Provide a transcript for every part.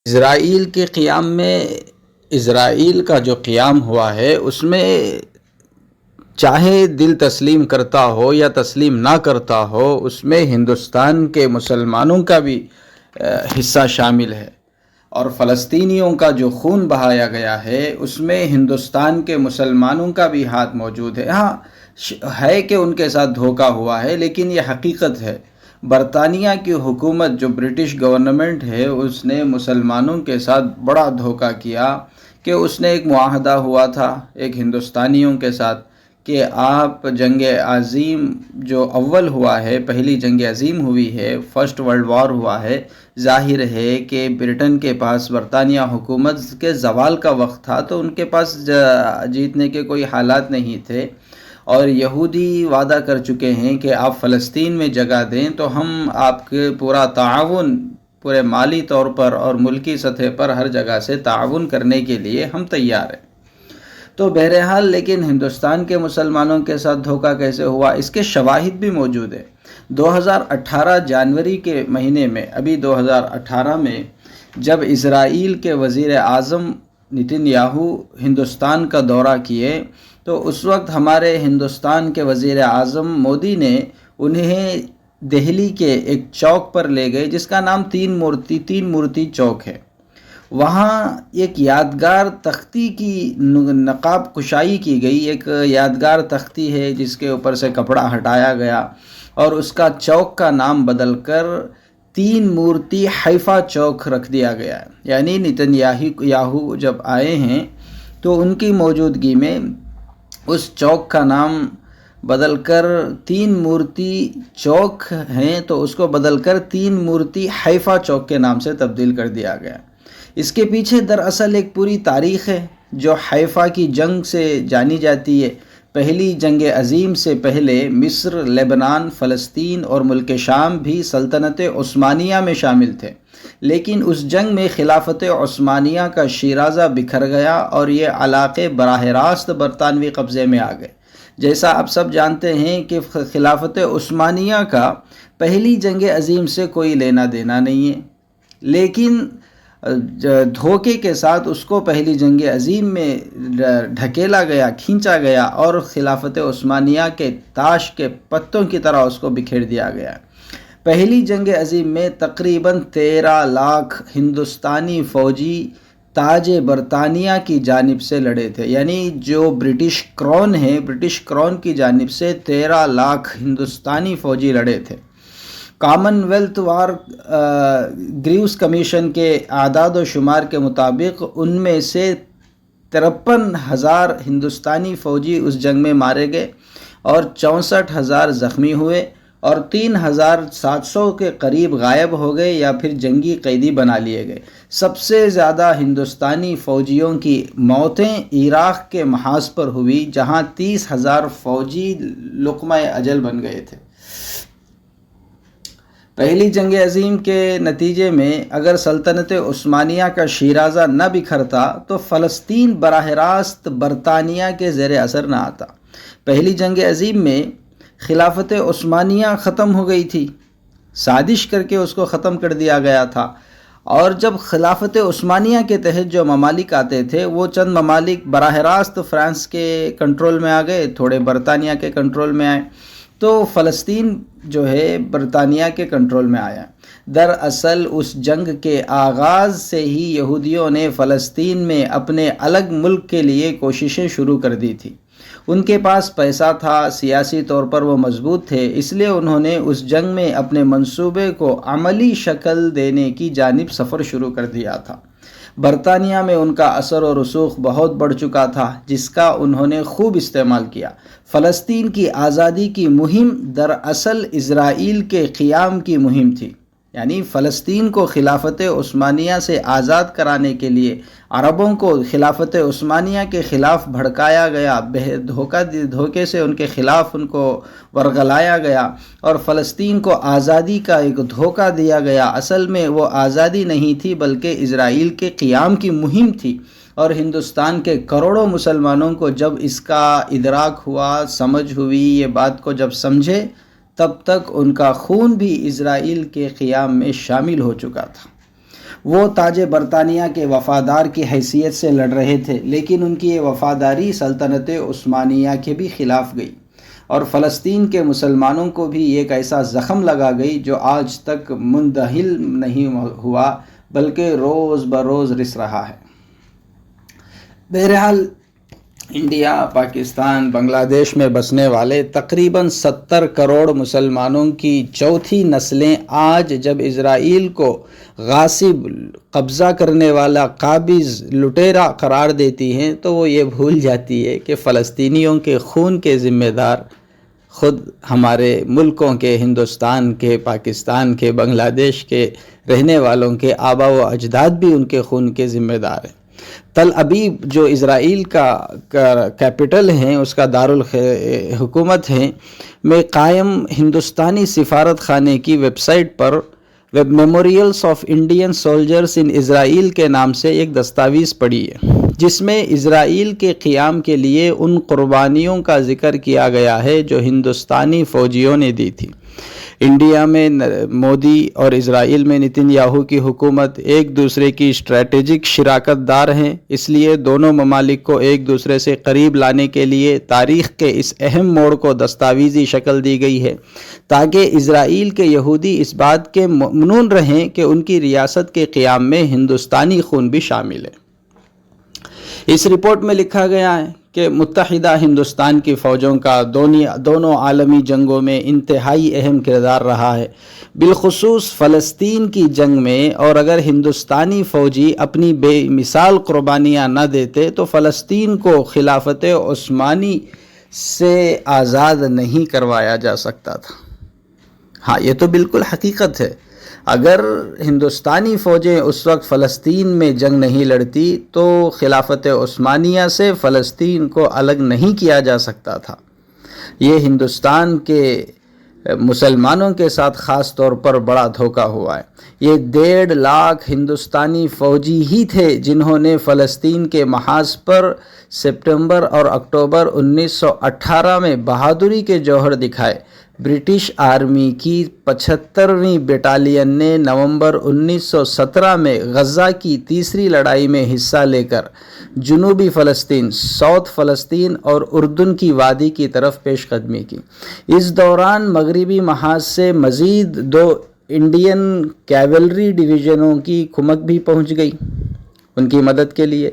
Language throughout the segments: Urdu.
اسرائیل کے قیام میں، اسرائیل کا جو قیام ہوا ہے اس میں چاہے دل تسلیم کرتا ہو یا تسلیم نہ کرتا ہو، اس میں ہندوستان کے مسلمانوں کا بھی حصہ شامل ہے، اور فلسطینیوں کا جو خون بہایا گیا ہے اس میں ہندوستان کے مسلمانوں کا بھی ہاتھ موجود ہے۔ ہاں ہے کہ ان کے ساتھ دھوکہ ہوا ہے، لیکن یہ حقیقت ہے۔ برطانیہ کی حکومت، جو برٹش گورنمنٹ ہے، اس نے مسلمانوں کے ساتھ بڑا دھوکہ کیا کہ اس نے ایک معاہدہ ہوا تھا ایک ہندوستانیوں کے ساتھ کہ آپ جنگ عظیم جو اول ہوا ہے، پہلی جنگ عظیم ہوئی ہے، فرسٹ ورلڈ وار ہوا ہے، ظاہر ہے کہ برٹن کے پاس، برطانیہ حکومت کے زوال کا وقت تھا تو ان کے پاس جیتنے کے کوئی حالات نہیں تھے، اور یہودی وعدہ کر چکے ہیں کہ آپ فلسطین میں جگہ دیں تو ہم آپ کے پورا تعاون، پورے مالی طور پر اور ملکی سطح پر ہر جگہ سے تعاون کرنے کے لیے ہم تیار ہیں۔ تو بہرحال لیکن ہندوستان کے مسلمانوں کے ساتھ دھوکہ کیسے ہوا، اس کے شواہد بھی موجود ہیں۔ 2018 جنوری کے مہینے میں، ابھی 2018 میں جب اسرائیل کے وزیر اعظم نتن یاہو ہندوستان کا دورہ کیے تو اس وقت ہمارے ہندوستان کے وزیر اعظم مودی نے انہیں دہلی کے ایک چوک پر لے گئے جس کا نام تین مورتی چوک ہے۔ وہاں ایک یادگار تختی کی نقاب کشائی کی گئی، ایک یادگار تختی ہے جس کے اوپر سے کپڑا ہٹایا گیا اور اس کا چوک کا نام بدل کر تین مورتی حیفا چوک رکھ دیا گیا ہے۔ یعنی نتن یاہو جب آئے ہیں تو ان کی موجودگی میں اس چوک کا نام بدل کر تین مورتی چوک ہیں تو اس کو بدل کر تین مورتی حیفا چوک کے نام سے تبدیل کر دیا گیا۔ اس کے پیچھے دراصل ایک پوری تاریخ ہے جو حیفا کی جنگ سے جانی جاتی ہے۔ پہلی جنگ عظیم سے پہلے مصر، لبنان، فلسطین اور ملک شام بھی سلطنت عثمانیہ میں شامل تھے، لیکن اس جنگ میں خلافت عثمانیہ کا شیرازہ بکھر گیا اور یہ علاقے براہ راست برطانوی قبضے میں آ گئے۔ جیسا آپ سب جانتے ہیں کہ خلافت عثمانیہ کا پہلی جنگ عظیم سے کوئی لینا دینا نہیں ہے، لیکن دھوکے کے ساتھ اس کو پہلی جنگ عظیم میں ڈھکیلا گیا، کھینچا گیا اور خلافت عثمانیہ کے تاش کے پتوں کی طرح اس کو بکھیر دیا گیا۔ پہلی جنگ عظیم میں تقریباً 13 لاکھ ہندوستانی فوجی تاج برطانیہ کی جانب سے لڑے تھے، یعنی جو برٹش کراؤن ہے، برٹش کراؤن کی جانب سے 13 لاکھ ہندوستانی فوجی لڑے تھے۔ کامن ویلتھ وار گریوس کمیشن کے اعداد و شمار کے مطابق ان میں سے 53,000 ہندوستانی فوجی اس جنگ میں مارے گئے اور 64,000 زخمی ہوئے اور 3,700 کے قریب غائب ہو گئے یا پھر جنگی قیدی بنا لیے گئے۔ سب سے زیادہ ہندوستانی فوجیوں کی موتیں عراق کے محاذ پر ہوئی، جہاں 30,000 فوجی لقمہ اجل بن گئے تھے۔ پہلی جنگ عظیم کے نتیجے میں اگر سلطنت عثمانیہ کا شیرازہ نہ بکھرتا تو فلسطین براہ راست برطانیہ کے زیر اثر نہ آتا۔ پہلی جنگ عظیم میں خلافت عثمانیہ ختم ہو گئی تھی، سازش کر کے اس کو ختم کر دیا گیا تھا، اور جب خلافت عثمانیہ کے تحت جو ممالک آتے تھے وہ چند ممالک براہ راست فرانس کے کنٹرول میں آ گئے، تھوڑے برطانیہ کے کنٹرول میں آئے، تو فلسطین جو ہے برطانیہ کے کنٹرول میں آیا۔ دراصل اس جنگ کے آغاز سے ہی یہودیوں نے فلسطین میں اپنے الگ ملک کے لیے کوششیں شروع کر دی تھی۔ ان کے پاس پیسہ تھا، سیاسی طور پر وہ مضبوط تھے، اس لیے انہوں نے اس جنگ میں اپنے منصوبے کو عملی شکل دینے کی جانب سفر شروع کر دیا تھا۔ برطانیہ میں ان کا اثر و رسوخ بہت بڑھ چکا تھا، جس کا انہوں نے خوب استعمال کیا۔ فلسطین کی آزادی کی مہم دراصل اسرائیل کے قیام کی مہم تھی، یعنی فلسطین کو خلافت عثمانیہ سے آزاد کرانے کے لیے عربوں کو خلافت عثمانیہ کے خلاف بھڑکایا گیا، دھوکے سے ان کے خلاف ان کو ورغلایا گیا اور فلسطین کو آزادی کا ایک دھوکہ دیا گیا۔ اصل میں وہ آزادی نہیں تھی بلکہ اسرائیل کے قیام کی مہم تھی، اور ہندوستان کے کروڑوں مسلمانوں کو جب اس کا ادراک ہوا، سمجھ ہوئی، یہ بات کو جب سمجھے، تب تک ان کا خون بھی اسرائیل کے قیام میں شامل ہو چکا تھا۔ وہ تاج برطانیہ کے وفادار کی حیثیت سے لڑ رہے تھے، لیکن ان کی یہ وفاداری سلطنت عثمانیہ کے بھی خلاف گئی اور فلسطین کے مسلمانوں کو بھی ایک ایسا زخم لگا گئی جو آج تک مندمل نہیں ہوا بلکہ روز بروز رس رہا ہے۔ بہرحال انڈیا، پاکستان، بنگلہ دیش میں بسنے والے تقریباً 70 کروڑ مسلمانوں کی چوتھی نسلیں آج جب اسرائیل کو غاصب، قبضہ کرنے والا، قابض، لٹیرا قرار دیتی ہیں تو وہ یہ بھول جاتی ہے کہ فلسطینیوں کے خون کے ذمہ دار خود ہمارے ملکوں کے، ہندوستان کے، پاکستان کے، بنگلہ دیش کے رہنے والوں کے آبا و اجداد بھی ان کے خون کے ذمہ دار ہیں۔ تل ابیب جو اسرائیل کا کیپٹل ہیں، اس کا دارالحکومت ہے، میں قائم ہندوستانی سفارت خانے کی ویب سائٹ پر memorials of Indian soldiers in Israel کے نام سے ایک دستاویز پڑھی ہے، جس میں اسرائیل کے قیام کے لیے ان قربانیوں کا ذکر کیا گیا ہے جو ہندوستانی فوجیوں نے دی تھی۔ انڈیا میں مودی اور اسرائیل میں نتن یاہو کی حکومت ایک دوسرے کی اسٹریٹجک شراکت دار ہیں، اس لیے دونوں ممالک کو ایک دوسرے سے قریب لانے کے لیے تاریخ کے اس اہم موڑ کو دستاویزی شکل دی گئی ہے تاکہ اسرائیل کے یہودی اس بات کے ممنون رہیں کہ ان کی ریاست کے قیام میں ہندوستانی خون بھی شامل ہے۔ اس رپورٹ میں لکھا گیا ہے کہ متحدہ ہندوستان کی فوجوں کا دونوں عالمی جنگوں میں انتہائی اہم کردار رہا ہے، بالخصوص فلسطین کی جنگ میں، اور اگر ہندوستانی فوجی اپنی بے مثال قربانیاں نہ دیتے تو فلسطین کو خلافت عثمانی سے آزاد نہیں کروایا جا سکتا تھا۔ ہاں، یہ تو بالکل حقیقت ہے۔ اگر ہندوستانی فوجیں اس وقت فلسطین میں جنگ نہیں لڑتی تو خلافت عثمانیہ سے فلسطین کو الگ نہیں کیا جا سکتا تھا۔ یہ ہندوستان کے مسلمانوں کے ساتھ خاص طور پر بڑا دھوکہ ہوا ہے۔ یہ 1.5 لاکھ ہندوستانی فوجی ہی تھے جنہوں نے فلسطین کے محاذ پر سپٹمبر اور اکتوبر 1918 میں بہادری کے جوہر دکھائے۔ برٹش آرمی کی 75ویں بٹالین نے نومبر 1917 میں غزہ کی تیسری لڑائی میں حصہ لے کر جنوبی فلسطین، ساؤتھ فلسطین اور اردن کی وادی کی طرف پیش قدمی کی۔ اس دوران مغربی محاذ سے مزید 2 انڈین کیولری ڈویژنوں کی کمک بھی پہنچ گئی ان کی مدد کے لیے،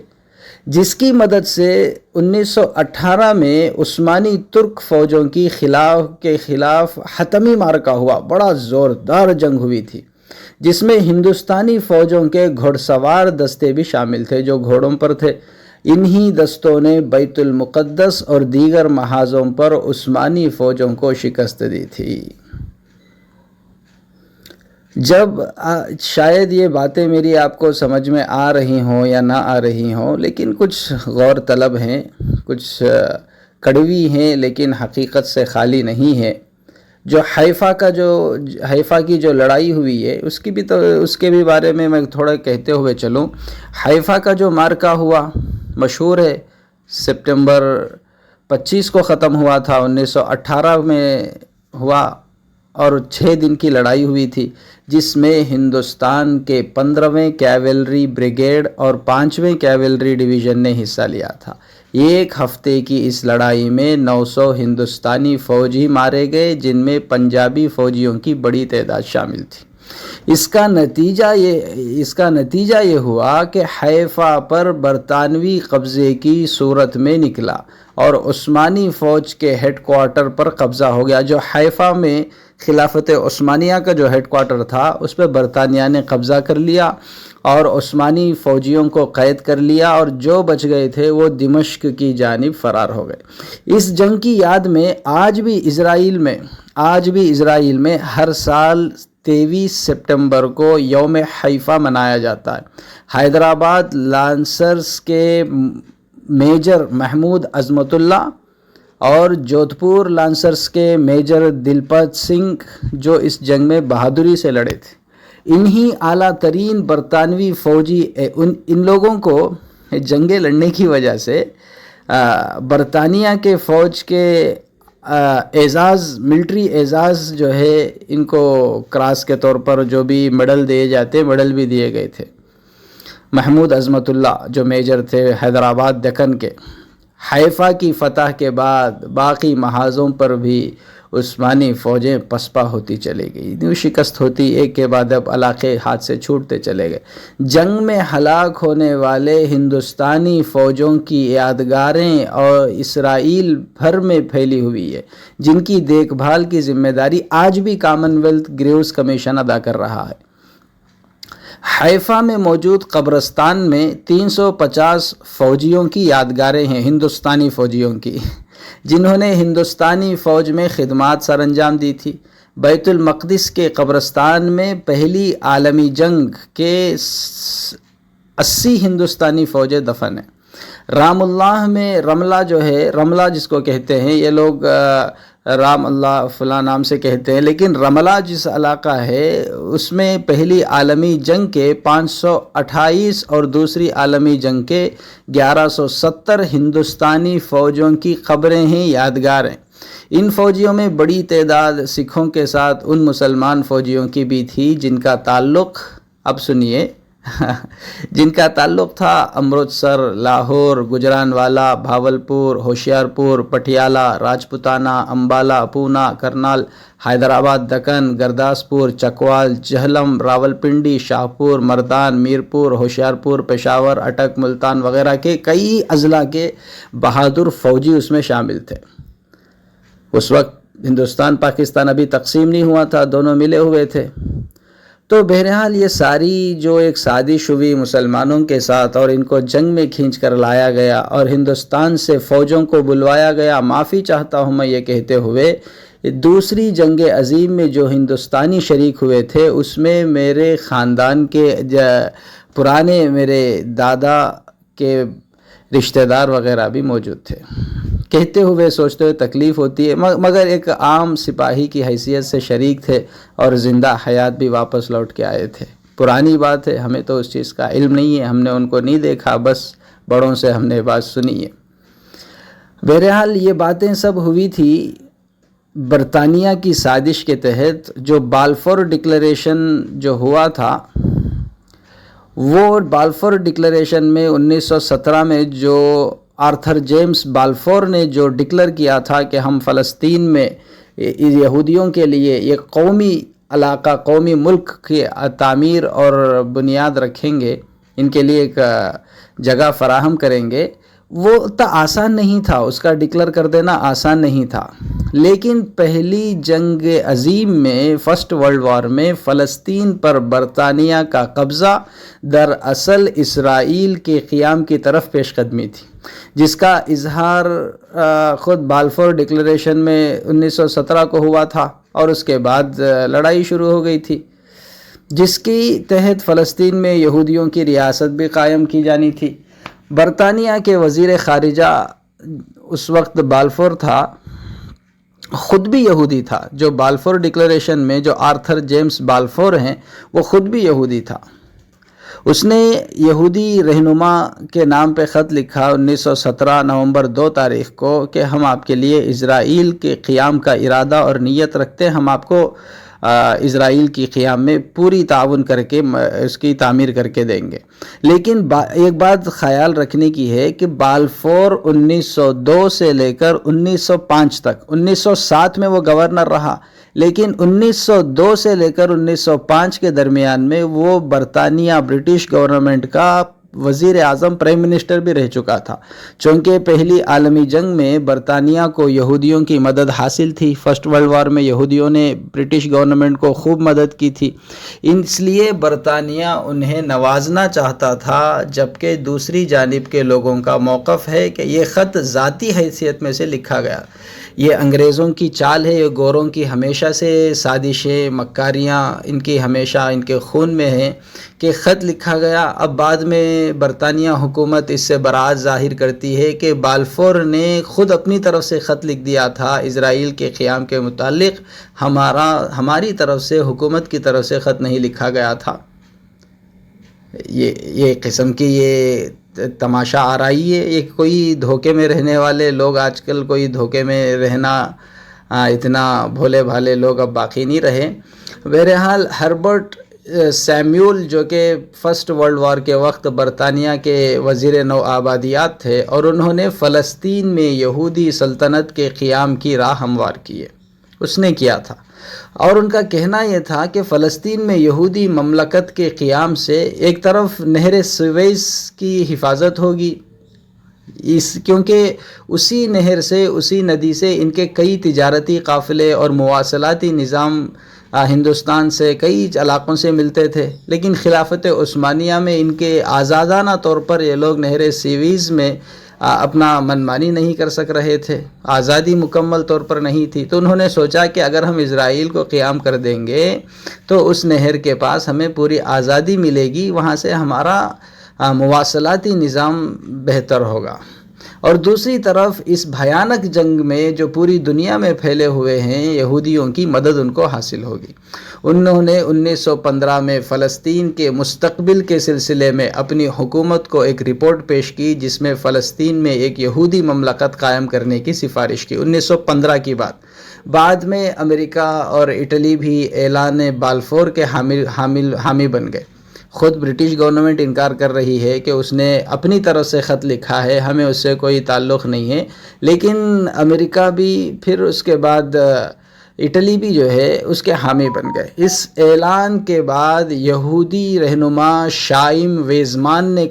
جس کی مدد سے 1918 میں عثمانی ترک فوجوں کے خلاف حتمی معرکہ ہوا۔ بڑا زوردار جنگ ہوئی تھی جس میں ہندوستانی فوجوں کے گھوڑ سوار دستے بھی شامل تھے جو گھوڑوں پر تھے۔ انہی دستوں نے بیت المقدس اور دیگر محاذوں پر عثمانی فوجوں کو شکست دی تھی۔ جب شاید یہ باتیں میری آپ کو سمجھ میں آ رہی ہوں یا نہ آ رہی ہوں، لیکن کچھ غور طلب ہیں، کچھ کڑوی ہیں لیکن حقیقت سے خالی نہیں ہے۔ جو حیفا کی جو لڑائی ہوئی ہے اس کے بھی بارے میں تھوڑا کہتے ہوئے چلوں۔ حیفا کا جو معرکہ ہوا مشہور ہے، سپٹمبر 25 کو ختم ہوا تھا، 1918 میں ہوا اور 6 دن کی لڑائی ہوئی تھی جس میں ہندوستان کے 15ویں کیولری بریگیڈ اور 5ویں کیولری ڈویژن نے حصہ لیا تھا۔ ایک ہفتے کی اس لڑائی میں 900 ہندوستانی فوجی مارے گئے جن میں پنجابی فوجیوں کی بڑی تعداد شامل تھی۔ اس کا نتیجہ یہ ہوا کہ حیفا پر برطانوی قبضے کی صورت میں نکلا اور عثمانی فوج کے ہیڈ کوارٹر پر قبضہ ہو گیا۔ جو حیفا میں خلافت عثمانیہ کا جو ہیڈ کوارٹر تھا اس پہ برطانیہ نے قبضہ کر لیا اور عثمانی فوجیوں کو قید کر لیا، اور جو بچ گئے تھے وہ دمشق کی جانب فرار ہو گئے۔ اس جنگ کی یاد میں آج بھی اسرائیل میں ہر سال 23 سپٹمبر کو یوم حیفا منایا جاتا ہے۔ حیدرآباد لانسرز کے میجر محمود عظمت اللہ اور جودھپور لانسرز کے میجر دلپت سنگھ جو اس جنگ میں بہادری سے لڑے تھے، انہی اعلیٰ ترین برطانوی فوجی ان لوگوں کو جنگیں لڑنے کی وجہ سے برطانیہ کے فوج کے ملٹری اعزاز جو ہے ان کو کراس کے طور پر جو بھی میڈل دیے جاتے، میڈل بھی دیے گئے تھے۔ محمود عظمت اللہ جو میجر تھے حیدرآباد دکن کے، حیفا کی فتح کے بعد باقی محاذوں پر بھی عثمانی فوجیں پسپا ہوتی چلی گئی، یوں شکست ہوتی ایک کے بعد اب علاقے ہاتھ سے چھوٹتے چلے گئے۔ جنگ میں ہلاک ہونے والے ہندوستانی فوجوں کی یادگاریں اور اسرائیل بھر میں پھیلی ہوئی ہے، جن کی دیکھ بھال کی ذمہ داری آج بھی کامن ویلتھ گریوز کمیشن ادا کر رہا ہے۔ حیفا میں موجود قبرستان میں 350 فوجیوں کی یادگاریں ہیں، ہندوستانی فوجیوں کی، جنہوں نے ہندوستانی فوج میں خدمات سر انجام دی تھی۔ بیت المقدس کے قبرستان میں پہلی عالمی جنگ کے 80 ہندوستانی فوجیں دفن ہیں۔ رام اللہ میں رملہ جو ہے، رملہ جس کو کہتے ہیں، یہ لوگ رام اللہ فلاں نام سے کہتے ہیں، لیکن رملہ جس علاقہ ہے اس میں پہلی عالمی جنگ کے 528 اور دوسری عالمی جنگ کے 1170 ہندوستانی فوجوں کی قبریں ہیں، یادگار ہیں۔ ان فوجیوں میں بڑی تعداد سکھوں کے ساتھ ان مسلمان فوجیوں کی بھی تھی جن کا تعلق، اب سنیے، جن کا تعلق تھا امرتسر، لاہور، گجرانوالا، بھاولپور، ہوشیارپور، پٹیالہ، راجپوتانہ، امبالہ، پونا، کرنال، حیدرآباد دکن، گرداسپور، چکوال، جہلم، راولپنڈی، شاہپور، مردان، میرپور، ہوشیارپور، پشاور، اٹک، ملتان وغیرہ کے کئی اضلاع کے بہادر فوجی اس میں شامل تھے۔ اس وقت ہندوستان پاکستان ابھی تقسیم نہیں ہوا تھا، دونوں ملے ہوئے تھے۔ تو بہرحال یہ ساری جو ایک سازش ہوئی مسلمانوں کے ساتھ اور ان کو جنگ میں کھینچ کر لایا گیا اور ہندوستان سے فوجوں کو بلوایا گیا، معافی چاہتا ہوں میں یہ کہتے ہوئے، دوسری جنگ عظیم میں جو ہندوستانی شریک ہوئے تھے اس میں میرے خاندان کے پرانے میرے دادا کے رشتہ دار وغیرہ بھی موجود تھے۔ کہتے ہوئے سوچتے ہوئے تکلیف ہوتی ہے، مگر ایک عام سپاہی کی حیثیت سے شریک تھے اور زندہ حیات بھی واپس لوٹ کے آئے تھے۔ پرانی بات ہے، ہمیں تو اس چیز کا علم نہیں ہے، ہم نے ان کو نہیں دیکھا، بس بڑوں سے ہم نے بات سنی ہے۔ بہرحال یہ باتیں سب ہوئی تھی برطانیہ کی سازش کے تحت۔ جو بالفور ڈکلیریشن جو ہوا تھا، وہ بالفور ڈکلیریشن میں 1917 میں جو آرتھر جیمز بالفور نے جو ڈکلیئر کیا تھا کہ ہم فلسطین میں یہودیوں کے لیے ایک قومی علاقہ، قومی ملک کی تعمیر اور بنیاد رکھیں گے، ان کے لیے ایک جگہ فراہم کریں گے، وہ اتنا آسان نہیں تھا، اس کا ڈکلیئر کر دینا آسان نہیں تھا۔ لیکن پہلی جنگ عظیم میں، فرسٹ ورلڈ وار میں، فلسطین پر برطانیہ کا قبضہ دراصل اسرائیل کے قیام کی طرف پیش قدمی تھی، جس کا اظہار خود بالفور ڈکلیریشن میں 1917 کو ہوا تھا، اور اس کے بعد لڑائی شروع ہو گئی تھی، جس کی تحت فلسطین میں یہودیوں کی ریاست بھی قائم کی جانی تھی۔ برطانیہ کے وزیر خارجہ اس وقت بالفور تھا، خود بھی یہودی تھا۔ جو بالفور ڈکلیریشن میں جو آرتھر جیمز بالفور ہیں، وہ خود بھی یہودی تھا۔ اس نے یہودی رہنما کے نام پہ خط لکھا 1917 نومبر 2 تاریخ کو کہ ہم آپ کے لیے اسرائیل کے قیام کا ارادہ اور نیت رکھتے ہیں، ہم آپ کو اسرائیل کی قیام میں پوری تعاون کر کے اس کی تعمیر کر کے دیں گے۔ لیکن ایک بات خیال رکھنے کی ہے کہ بالفور 1902 سے لے کر 1905 تک، 1907 میں وہ گورنر رہا، لیکن 1902 سے لے کر 1905 کے درمیان میں وہ برطانیہ برٹش گورنمنٹ کا وزیر اعظم، پرائم منسٹر بھی رہ چکا تھا، چونکہ پہلی عالمی جنگ میں برطانیہ کو یہودیوں کی مدد حاصل تھی۔ فرسٹ ورلڈ وار میں یہودیوں نے برٹش گورنمنٹ کو خوب مدد کی تھی، اس لیے برطانیہ انہیں نوازنا چاہتا تھا، جبکہ دوسری جانب کے لوگوں کا موقف ہے کہ یہ خط ذاتی حیثیت میں سے لکھا گیا۔ یہ انگریزوں کی چال ہے، یہ گوروں کی ہمیشہ سے سازشیں، مکاریاں ان کی ہمیشہ ان کے خون میں ہیں کہ خط لکھا گیا۔ اب بعد میں برطانیہ حکومت اس سے برات ظاہر کرتی ہے کہ بالفور نے خود اپنی طرف سے خط لکھ دیا تھا اسرائیل کے قیام کے متعلق، ہماری طرف سے، حکومت کی طرف سے خط نہیں لکھا گیا تھا۔ یہ قسم کی یہ تماشا آ رہی ہے، یہ کوئی دھوکے میں رہنے والے لوگ آج کل، کوئی دھوکے میں رہنا، اتنا بھولے بھالے لوگ اب باقی نہیں رہے۔ بہرحال ہربرٹ سیمیول جو کہ فرسٹ ورلڈ وار کے وقت برطانیہ کے وزیر نو آبادیات تھے، اور انہوں نے فلسطین میں یہودی سلطنت کے قیام کی راہ ہموار کی ہے، اس نے کیا تھا، اور ان کا کہنا یہ تھا کہ فلسطین میں یہودی مملکت کے قیام سے ایک طرف نہر سویز کی حفاظت ہوگی، کیونکہ اسی نہر سے، اسی ندی سے ان کے کئی تجارتی قافلے اور مواصلاتی نظام ہندوستان سے کئی علاقوں سے ملتے تھے، لیکن خلافت عثمانیہ میں ان کے آزادانہ طور پر یہ لوگ نہر سویز میں اپنا منمانی نہیں کر سک رہے تھے، آزادی مکمل طور پر نہیں تھی، تو انہوں نے سوچا کہ اگر ہم اسرائیل کو قیام کر دیں گے تو اس نہر کے پاس ہمیں پوری آزادی ملے گی، وہاں سے ہمارا مواصلاتی نظام بہتر ہوگا۔ اور دوسری طرف اس بھیانک جنگ میں جو پوری دنیا میں پھیلے ہوئے ہیں یہودیوں کی مدد ان کو حاصل ہوگی۔ انہوں نے 1915 میں فلسطین کے مستقبل کے سلسلے میں اپنی حکومت کو ایک رپورٹ پیش کی، جس میں فلسطین میں ایک یہودی مملکت قائم کرنے کی سفارش کی، 1915 کی بات۔ بعد میں امریکہ اور اٹلی بھی اعلان بالفور کے حامی بن گئے۔ خود برٹش گورنمنٹ انکار کر رہی ہے کہ اس نے اپنی طرف سے خط لکھا ہے، ہمیں اس سے کوئی تعلق نہیں ہے، لیکن امریکہ بھی پھر اس کے بعد اٹلی بھی جو ہے اس کے حامی بن گئے۔ اس اعلان کے بعد یہودی رہنما شائم ویزمان نے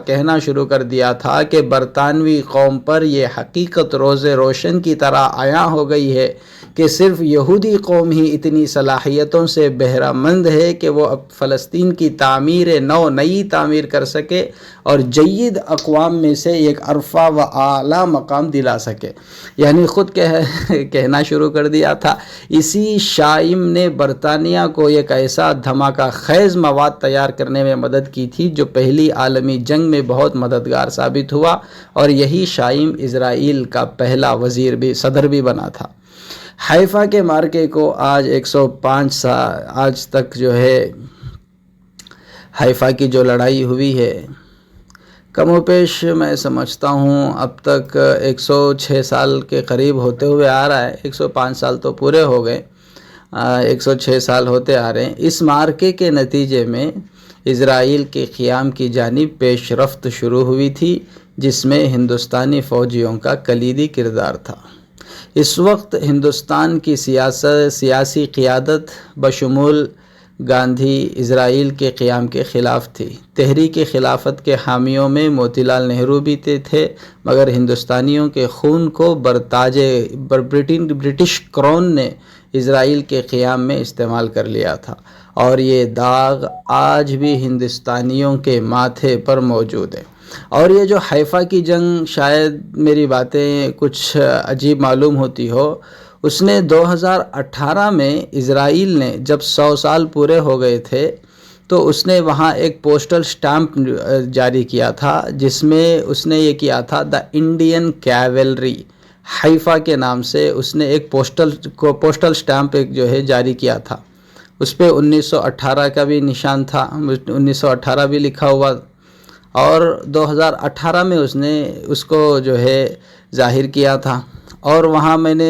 کہنا شروع کر دیا تھا کہ برطانوی قوم پر یہ حقیقت روز روشن کی طرح عیاں ہو گئی ہے کہ صرف یہودی قوم ہی اتنی صلاحیتوں سے بہرہ مند ہے کہ وہ اب فلسطین کی نئی تعمیر کر سکے اور جید اقوام میں سے ایک عرفہ و اعلیٰ مقام دلا سکے، یعنی خود کہنا شروع کر دیا تھا۔ اسی شائم نے برطانیہ کو ایک ایسا دھماکہ خیز مواد تیار کرنے میں مدد کی تھی جو پہلی عالمی جنگ میں بہت مددگار ثابت ہوا، اور یہی شائم اسرائیل کا پہلا صدر بھی بنا تھا۔ حیفا کے مارکے کو آج 105 سال آج تک جو ہے حیفا کی جو لڑائی ہوئی ہے، کم و بیش میں سمجھتا ہوں اب تک 106 سال کے قریب ہوتے ہوئے آ رہا ہے، 105 سال تو پورے ہو گئے، 106 سال ہوتے آ رہے ہیں۔ اس مارکے کے نتیجے میں اسرائیل کے قیام کی جانب پیش رفت شروع ہوئی تھی، جس میں ہندوستانی فوجیوں کا کلیدی کردار تھا۔ اس وقت ہندوستان کی سیاسی قیادت بشمول گاندھی اسرائیل کے قیام کے خلاف تھی۔ تحریک خلافت کے حامیوں میں موتی لال نہرو بھی تھے، مگر ہندوستانیوں کے خون کو برٹش کراؤن نے اسرائیل کے قیام میں استعمال کر لیا تھا، اور یہ داغ آج بھی ہندوستانیوں کے ماتھے پر موجود ہے۔ اور یہ جو حیفا کی جنگ، شاید میری باتیں کچھ عجیب معلوم ہوتی ہو، اس نے 2018 میں اسرائیل نے جب 100 سال پورے ہو گئے تھے تو اس نے وہاں ایک پوسٹل سٹیمپ جاری کیا تھا، جس میں اس نے یہ کیا تھا دا انڈین کیولری، حیفا کے نام سے اس نے ایک پوسٹل سٹیمپ جو ہے جاری کیا تھا۔ اس پہ 1918 کا بھی نشان تھا، 1918 بھی لکھا ہوا، اور 2018 میں اس نے اس کو جو ہے ظاہر کیا تھا۔ اور وہاں میں نے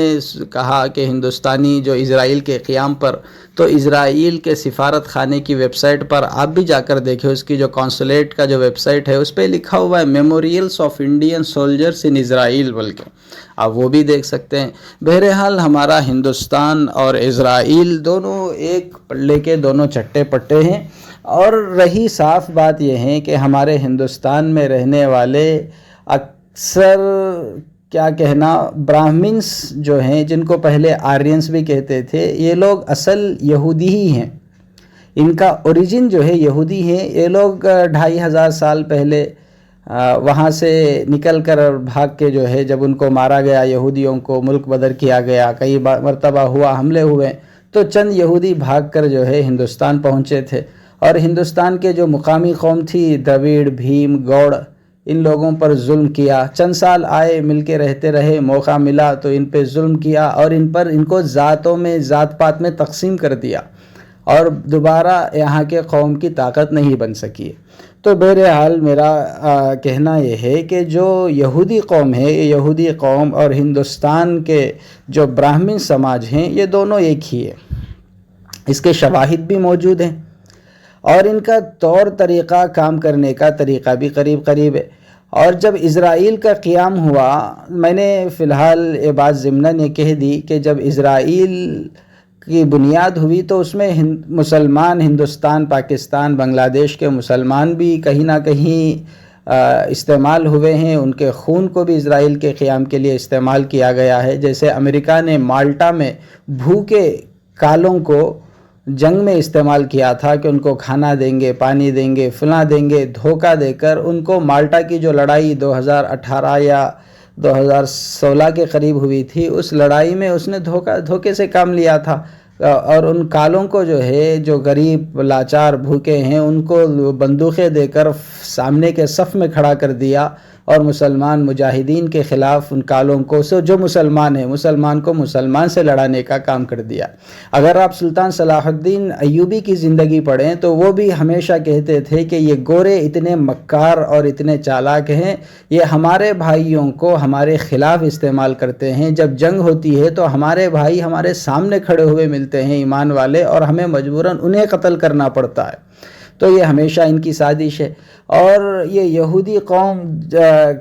کہا کہ ہندوستانی جو اسرائیل کے قیام پر، تو اسرائیل کے سفارت خانے کی ویب سائٹ پر آپ بھی جا کر دیکھیں، اس کی جو کونسولیٹ کا جو ویب سائٹ ہے اس پہ لکھا ہوا ہے میموریلز آف انڈین سولجرز ان اسرائیل، بلکہ آپ وہ بھی دیکھ سکتے ہیں۔ بہرحال ہمارا ہندوستان اور اسرائیل دونوں ایک پلے کے دونوں چٹے پٹے ہیں، اور رہی صاف بات یہ ہے کہ ہمارے ہندوستان میں رہنے والے اکثر کیا کہنا براہمنس جو ہیں، جن کو پہلے آرینس بھی کہتے تھے، یہ لوگ اصل یہودی ہی ہیں، ان کا اوریجن جو ہے یہودی ہے۔ یہ لوگ 2500 سال پہلے وہاں سے نکل کر بھاگ کے جو ہے، جب ان کو مارا گیا، یہودیوں کو ملک بدر کیا گیا، کئی مرتبہ حملے ہوئے، تو چند یہودی بھاگ کر جو ہے ہندوستان پہنچے تھے، اور ہندوستان کے جو مقامی قوم تھی، دراوڑ، بھیم، گوڑ، ان لوگوں پر ظلم کیا۔ چند سال آئے، مل کے رہتے رہے، موقع ملا تو ان پہ ظلم کیا، اور ان کو ذات پات میں تقسیم کر دیا، اور دوبارہ یہاں کے قوم کی طاقت نہیں بن سکی۔ تو بہرحال میرا کہنا یہ ہے کہ جو یہودی قوم ہے، یہ یہودی قوم اور ہندوستان کے جو براہمن سماج ہیں، یہ دونوں ایک ہی ہے۔ اس کے شواہد بھی موجود ہیں۔ اور ان کا طور طریقہ کام کرنے کا طریقہ بھی قریب قریب ہے۔ اور جب اسرائیل کا قیام ہوا، میں نے فی الحال یہ بات ضمناً یہ کہہ دی کہ جب اسرائیل کی بنیاد ہوئی تو اس میں مسلمان، ہندوستان، پاکستان، بنگلہ دیش کے مسلمان بھی کہیں نہ کہیں استعمال ہوئے ہیں، ان کے خون کو بھی اسرائیل کے قیام کے لیے استعمال کیا گیا ہے۔ جیسے امریکہ نے مالٹا میں بھوکے کالوں کو جنگ میں استعمال کیا تھا کہ ان کو کھانا دیں گے، پانی دیں گے، فلاں دیں گے، دھوکہ دے کر ان کو مالٹا کی جو لڑائی 2018 یا 2016 کے قریب ہوئی تھی، اس لڑائی میں اس نے دھوکے سے کام لیا تھا، اور ان کالوں کو جو ہے، جو غریب لاچار بھوکے ہیں، ان کو بندوقیں دے کر سامنے کے صف میں کھڑا کر دیا، اور مسلمان مجاہدین کے خلاف ان کالوں کو جو مسلمان ہیں، مسلمان کو مسلمان سے لڑانے کا کام کر دیا۔ اگر آپ سلطان صلاح الدین ایوبی کی زندگی پڑھیں تو وہ بھی ہمیشہ کہتے تھے کہ یہ گورے اتنے مکار اور اتنے چالاک ہیں، یہ ہمارے بھائیوں کو ہمارے خلاف استعمال کرتے ہیں، جب جنگ ہوتی ہے تو ہمارے بھائی ہمارے سامنے کھڑے ہوئے ملتے ہیں ایمان والے، اور ہمیں مجبوراً انہیں قتل کرنا پڑتا ہے۔ تو یہ ہمیشہ ان کی سازش ہے۔ اور یہ یہودی قوم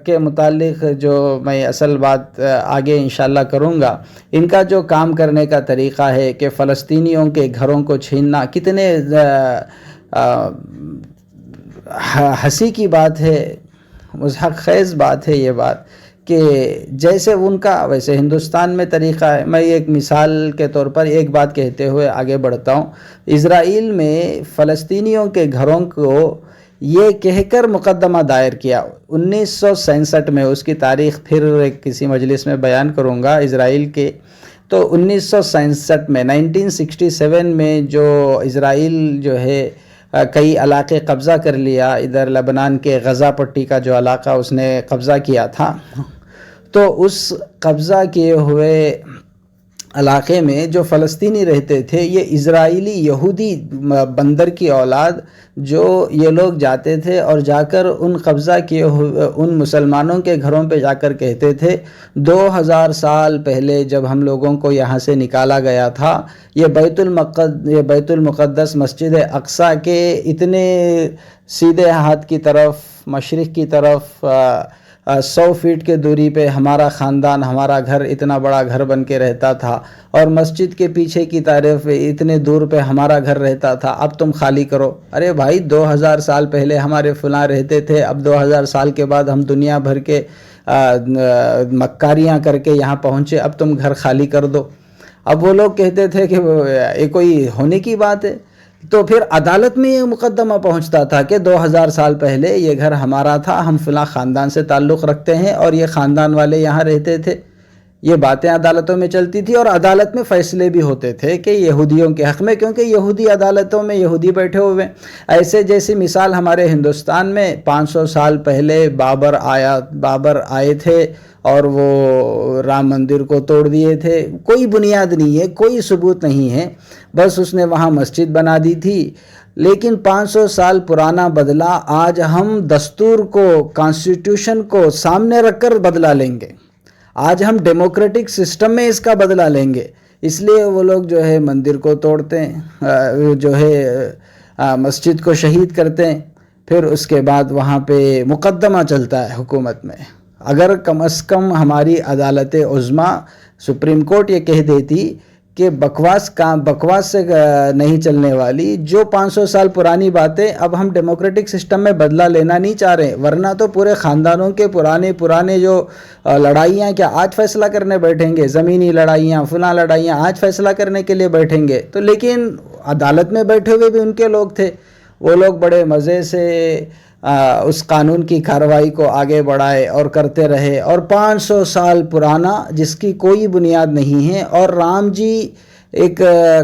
کے متعلق جو میں اصل بات آگے انشاءاللہ کروں گا، ان کا جو کام کرنے کا طریقہ ہے کہ فلسطینیوں کے گھروں کو چھیننا، کتنے ہنسی کی بات ہے، مضحک خیز بات ہے یہ بات، کہ جیسے ان کا ویسے ہندوستان میں طریقہ ہے۔ میں ایک مثال کے طور پر ایک بات کہتے ہوئے آگے بڑھتا ہوں۔ اسرائیل میں فلسطینیوں کے گھروں کو یہ کہہ کر مقدمہ دائر کیا 1967 میں، اس کی تاریخ پھر کسی مجلس میں بیان کروں گا اسرائیل کے۔ تو 1967 میں 1967 میں جو اسرائیل جو ہے کئی علاقے قبضہ کر لیا، ادھر لبنان کے غزہ پٹی کا جو علاقہ اس نے قبضہ کیا تھا، تو اس قبضہ کیے ہوئے علاقے میں جو فلسطینی رہتے تھے، یہ اسرائیلی یہودی بندر کی اولاد، جو یہ لوگ جاتے تھے اور جا کر ان قبضہ کیے ہوئے ان مسلمانوں کے گھروں پہ جا کر کہتے تھے 2000 سال پہلے جب ہم لوگوں کو یہاں سے نکالا گیا تھا، یہ بیت المقدس مسجد اقصیٰ کے اتنے سیدھے ہاتھ کی طرف، مشرق کی طرف 100 فیٹ کے دوری پہ ہمارا خاندان، ہمارا گھر اتنا بڑا گھر بن کے رہتا تھا، اور مسجد کے پیچھے کی طرف اتنے دور پہ ہمارا گھر رہتا تھا، اب تم خالی کرو۔ ارے بھائی 2000 سال پہلے ہمارے فلاں رہتے تھے، اب 2000 سال کے بعد ہم دنیا بھر کے مکاریاں کر کے یہاں پہنچے، اب تم گھر خالی کر دو۔ اب وہ لوگ کہتے تھے کہ یہ کوئی ہونے کی بات ہے، تو پھر عدالت میں یہ مقدمہ پہنچتا تھا کہ 2000 سال پہلے یہ گھر ہمارا تھا، ہم فلاں خاندان سے تعلق رکھتے ہیں اور یہ خاندان والے یہاں رہتے تھے۔ یہ باتیں عدالتوں میں چلتی تھی، اور عدالت میں فیصلے بھی ہوتے تھے کہ یہودیوں کے حق میں، کیونکہ یہودی عدالتوں میں یہودی بیٹھے ہوئے۔ ایسے جیسی مثال ہمارے ہندوستان میں 500 سال پہلے بابر آئے تھے اور وہ رام مندر کو توڑ دیے تھے، کوئی بنیاد نہیں ہے، کوئی ثبوت نہیں ہے، بس اس نے وہاں مسجد بنا دی تھی۔ لیکن 500 سال پرانا بدلہ آج ہم دستور کو، کانسٹیٹیوشن کو سامنے رکھ کر بدلہ لیں گے، آج ہم ڈیموکریٹک سسٹم میں اس کا بدلہ لیں گے۔ اس لیے وہ لوگ جو ہے مندر کو توڑتے ہیں، جو ہے مسجد کو شہید کرتے ہیں، پھر اس کے بعد وہاں پہ مقدمہ چلتا ہے حکومت میں۔ اگر کم از کم ہماری عدالت عظمیٰ سپریم کورٹ یہ کہہ دیتی کہ بکواس سے نہیں چلنے والی، جو 500 سال پرانی باتیں اب ہم ڈیموکریٹک سسٹم میں بدلہ لینا نہیں چاہ رہے، ورنہ تو پورے خاندانوں کے پرانے جو لڑائیاں کیا آج فیصلہ کرنے بیٹھیں گے، زمینی لڑائیاں، فلاں لڑائیاں آج فیصلہ کرنے کے لیے بیٹھیں گے، تو لیکن عدالت میں بیٹھے ہوئے بھی ان کے لوگ تھے، وہ لوگ بڑے مزے سے اس قانون کی کارروائی کو آگے بڑھائے اور کرتے رہے، اور 500 سال پرانا جس کی کوئی بنیاد نہیں ہے، اور رام جی ایک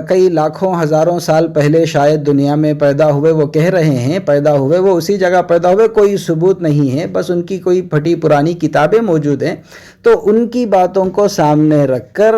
کئی لاکھوں ہزاروں سال پہلے شاید دنیا میں پیدا ہوئے، وہ کہہ رہے ہیں پیدا ہوئے، وہ اسی جگہ پیدا ہوئے، کوئی ثبوت نہیں ہے، بس ان کی کوئی پھٹی پرانی کتابیں موجود ہیں۔ تو ان کی باتوں کو سامنے رکھ کر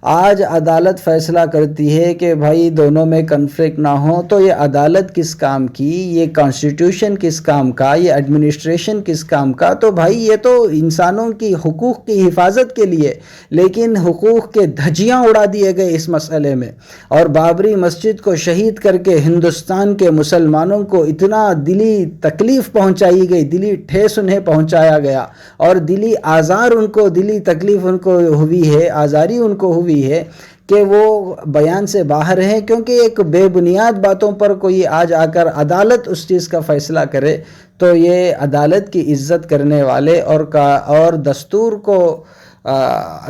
آج عدالت فیصلہ کرتی ہے کہ بھائی دونوں میں کنفلکٹ نہ ہو، تو یہ عدالت کس کام کی، یہ کانسٹیٹیوشن کس کام کا، یہ ایڈمنسٹریشن کس کام کا؟ تو بھائی یہ تو انسانوں کی حقوق کی حفاظت کے لیے، لیکن حقوق کے دھجیاں اڑا دیے گئے اس مسئلے مرحلے میں، اور بابری مسجد کو شہید کر کے ہندوستان کے مسلمانوں کو اتنا دلی تکلیف پہنچائی گئی، دلی ٹھیس انہیں پہنچایا گیا، اور دلی آزار ان کو، دلی تکلیف ان کو ہوئی ہے، آزاری ان کو ہوئی ہے کہ وہ بیان سے باہر ہیں، کیونکہ ایک بے بنیاد باتوں پر کوئی آج آ کر عدالت اس چیز کا فیصلہ کرے تو یہ عدالت کی عزت کرنے والے اور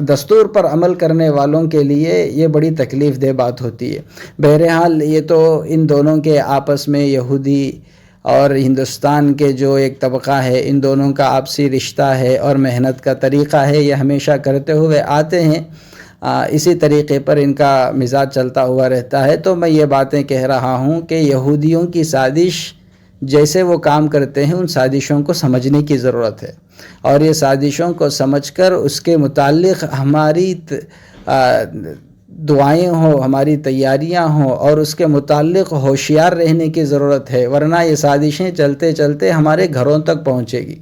دستور پر عمل کرنے والوں کے لیے یہ بڑی تکلیف دہ بات ہوتی ہے۔ بہرحال یہ تو ان دونوں کے آپس میں، یہودی اور ہندوستان کے جو ایک طبقہ ہے، ان دونوں کا آپسی رشتہ ہے اور محنت کا طریقہ ہے، یہ ہمیشہ کرتے ہوئے آتے ہیں، اسی طریقے پر ان کا مزاج چلتا ہوا رہتا ہے۔ تو میں یہ باتیں کہہ رہا ہوں کہ یہودیوں کی سازش جیسے وہ کام کرتے ہیں، ان سازشوں کو سمجھنے کی ضرورت ہے، اور یہ سازشوں کو سمجھ کر اس کے متعلق ہماری دعائیں ہوں، ہماری تیاریاں ہوں، اور اس کے متعلق ہوشیار رہنے کی ضرورت ہے، ورنہ یہ سازشیں چلتے چلتے ہمارے گھروں تک پہنچے گی۔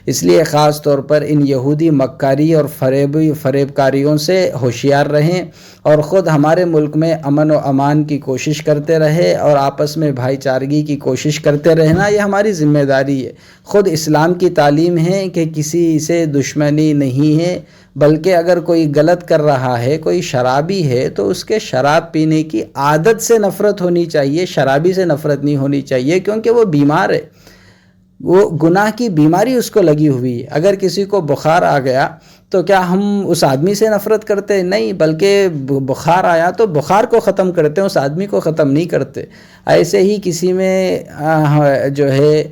اس لیے خاص طور پر ان یہودی مکاری اور فریب کاریوں سے ہوشیار رہیں، اور خود ہمارے ملک میں امن و امان کی کوشش کرتے رہے، اور آپس میں بھائی چارگی کی کوشش کرتے رہنا یہ ہماری ذمہ داری ہے۔ خود اسلام کی تعلیم ہے کہ کسی سے دشمنی نہیں ہے، بلکہ اگر کوئی غلط کر رہا ہے، کوئی شرابی ہے، تو اس کے شراب پینے کی عادت سے نفرت ہونی چاہیے، شرابی سے نفرت نہیں ہونی چاہیے، کیونکہ وہ بیمار ہے، وہ گناہ کی بیماری اس کو لگی ہوئی ہے۔ اگر کسی کو بخار آ گیا تو کیا ہم اس آدمی سے نفرت کرتے؟ نہیں، بلکہ بخار آیا تو بخار کو ختم کرتے ہیں، اس آدمی کو ختم نہیں کرتے۔ ایسے ہی کسی میں جو ہے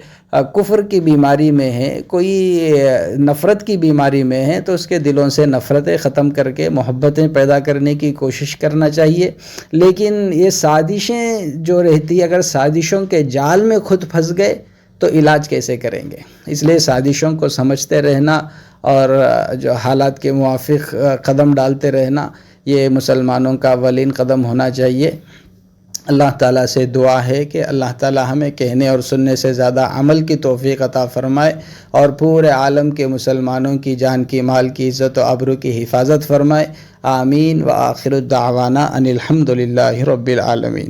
کفر کی بیماری میں ہے، کوئی نفرت کی بیماری میں ہے، تو اس کے دلوں سے نفرتیں ختم کر کے محبتیں پیدا کرنے کی کوشش کرنا چاہیے۔ لیکن یہ سازشیں جو رہتی، اگر سازشوں کے جال میں خود پھنس گئے تو علاج کیسے کریں گے؟ اس لیے سازشوں کو سمجھتے رہنا اور جو حالات کے موافق قدم ڈالتے رہنا، یہ مسلمانوں کا اولین قدم ہونا چاہیے۔ اللہ تعالیٰ سے دعا ہے کہ اللہ تعالیٰ ہمیں کہنے اور سننے سے زیادہ عمل کی توفیق عطا فرمائے، اور پورے عالم کے مسلمانوں کی جان کی، مال کی، عزت و آبرو کی حفاظت فرمائے۔ آمین۔ وآخر الدعوانا ان الحمد للہ رب العالمین۔